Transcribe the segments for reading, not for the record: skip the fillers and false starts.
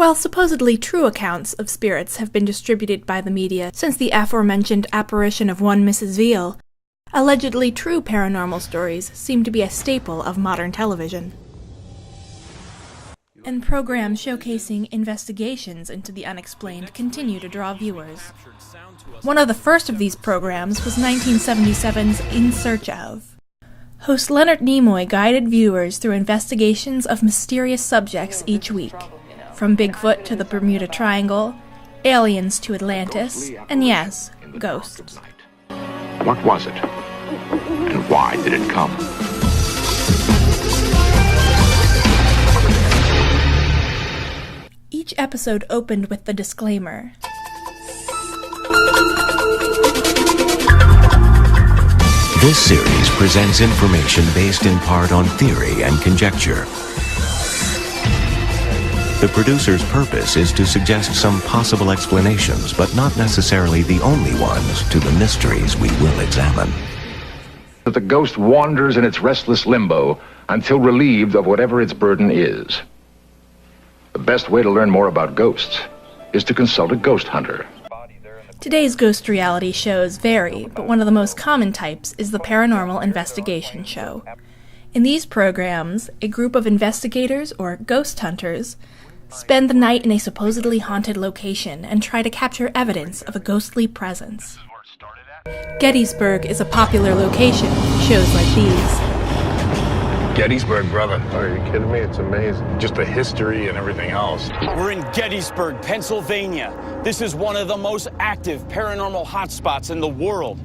While supposedly true accounts of spirits have been distributed by the media since the aforementioned apparition of one Mrs. Veal, allegedly true paranormal stories seem to be a staple of modern television. And programs showcasing investigations into the unexplained continue to draw viewers. One of the first of these programs was 1977's In Search Of. Host Leonard Nimoy guided viewers through investigations of mysterious subjects each week, from Bigfoot to the Bermuda Triangle, aliens to Atlantis, and yes, ghosts. What was it? And why did it come? Each episode opened with the disclaimer. This series presents information based in part on theory and conjecture. The producer's purpose is to suggest some possible explanations, but not necessarily the only ones, to the mysteries we will examine. That the ghost wanders in its restless limbo until relieved of whatever its burden is. The best way to learn more about ghosts is to consult a ghost hunter. Today's ghost reality shows vary, but one of the most common types is the paranormal investigation show. In these programs, a group of investigators, or ghost hunters, spend the night in a supposedly haunted location and try to capture evidence of a ghostly presence. Gettysburg is a popular location for shows like these. Gettysburg, brother. Are you kidding me? It's amazing. Just the history and everything else. We're in Gettysburg, Pennsylvania. This is one of the most active paranormal hotspots in the world.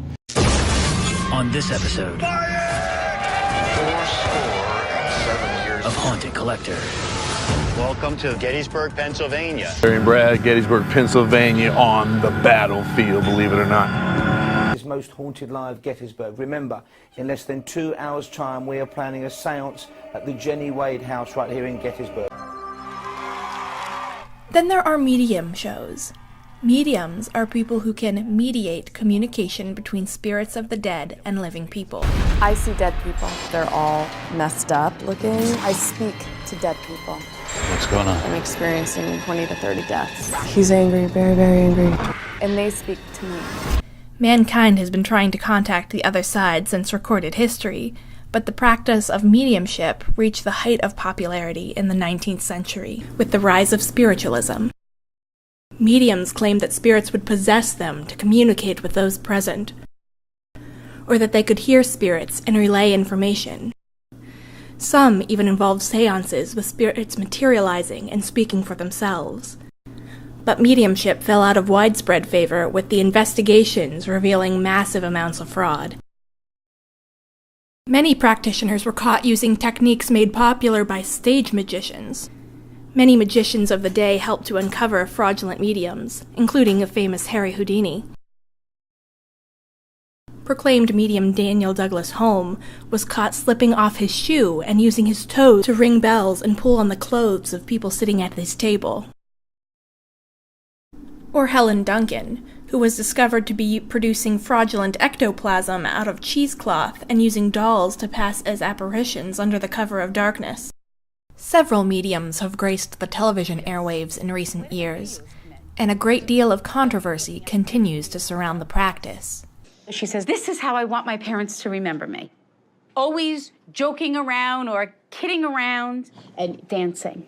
On this episode of Haunted Collector. Welcome to Gettysburg, Pennsylvania. Terry and Brad, Gettysburg, Pennsylvania, on the battlefield, believe it or not. Most haunted live Gettysburg. Remember, in less than 2 hours' time, we are planning a seance at the Jenny Wade house right here in Gettysburg. Then there are medium shows. Mediums are people who can mediate communication between spirits of the dead and living people. I see dead people. They're all messed up looking. I speak to dead people. What's going on? I'm experiencing 20 to 30 deaths. He's angry, very, very angry. And they speak to me. Mankind has been trying to contact the other side since recorded history, but the practice of mediumship reached the height of popularity in the 19th century with the rise of spiritualism. Mediums claimed that spirits would possess them to communicate with those present, or that they could hear spirits and relay information. Some even involved seances with spirits materializing and speaking for themselves. But mediumship fell out of widespread favor with the investigations revealing massive amounts of fraud. Many practitioners were caught using techniques made popular by stage magicians. Many magicians of the day helped to uncover fraudulent mediums, including the famous Harry Houdini. Proclaimed medium Daniel Douglas Home was caught slipping off his shoe and using his toes to ring bells and pull on the clothes of people sitting at his table. Or Helen Duncan, who was discovered to be producing fraudulent ectoplasm out of cheesecloth and using dolls to pass as apparitions under the cover of darkness. Several mediums have graced the television airwaves in recent years, and a great deal of controversy continues to surround the practice. She says, "This is how I want my parents to remember me. Always joking around or kidding around and dancing.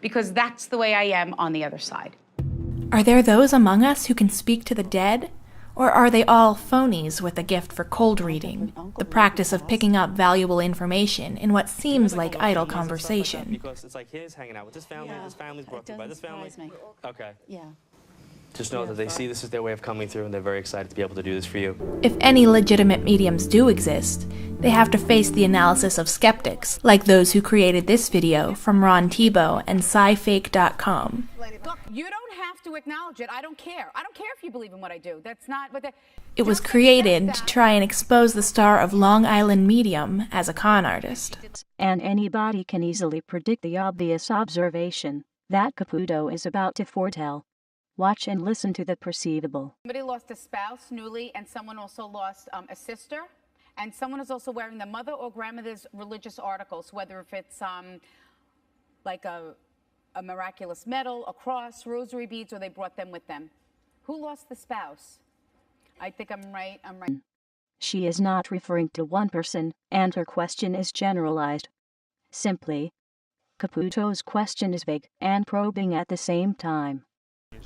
Because that's the way I am on the other side." Are there those among us who can speak to the dead? Or are they all phonies with a gift for cold reading, the practice of picking up valuable information in what seems like idle conversation? Because it's like his hanging out with this family, this family's brought by this family. Okay. Yeah. Just know that they see this is their way of coming through and they're very excited to be able to do this for you. If any legitimate mediums do exist, they have to face the analysis of skeptics, like those who created this video from Ron Tebow and SciFake.com. Look, you don't have to acknowledge it. I don't care. I don't care if you believe in what I do. That's not what It was created to try and expose the star of Long Island Medium as a con artist. And anybody can easily predict the obvious observation that Caputo is about to foretell. Watch and listen to the perceivable. Somebody lost a spouse newly, and someone also lost a sister, and someone is also wearing the mother or grandmother's religious articles, whether if it's like a a miraculous medal, a cross, rosary beads, or they brought them with them. Who lost the spouse? I think I'm right. She is not referring to one person, and her question is generalized. Simply, Caputo's question is vague and probing at the same time.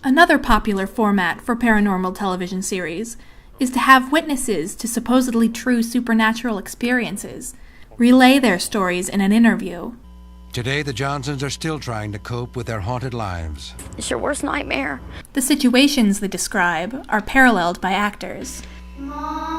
Another popular format for paranormal television series is to have witnesses to supposedly true supernatural experiences relay their stories in an interview. Today, the Johnsons are still trying to cope with their haunted lives. It's your worst nightmare. The situations they describe are paralleled by actors. Mom.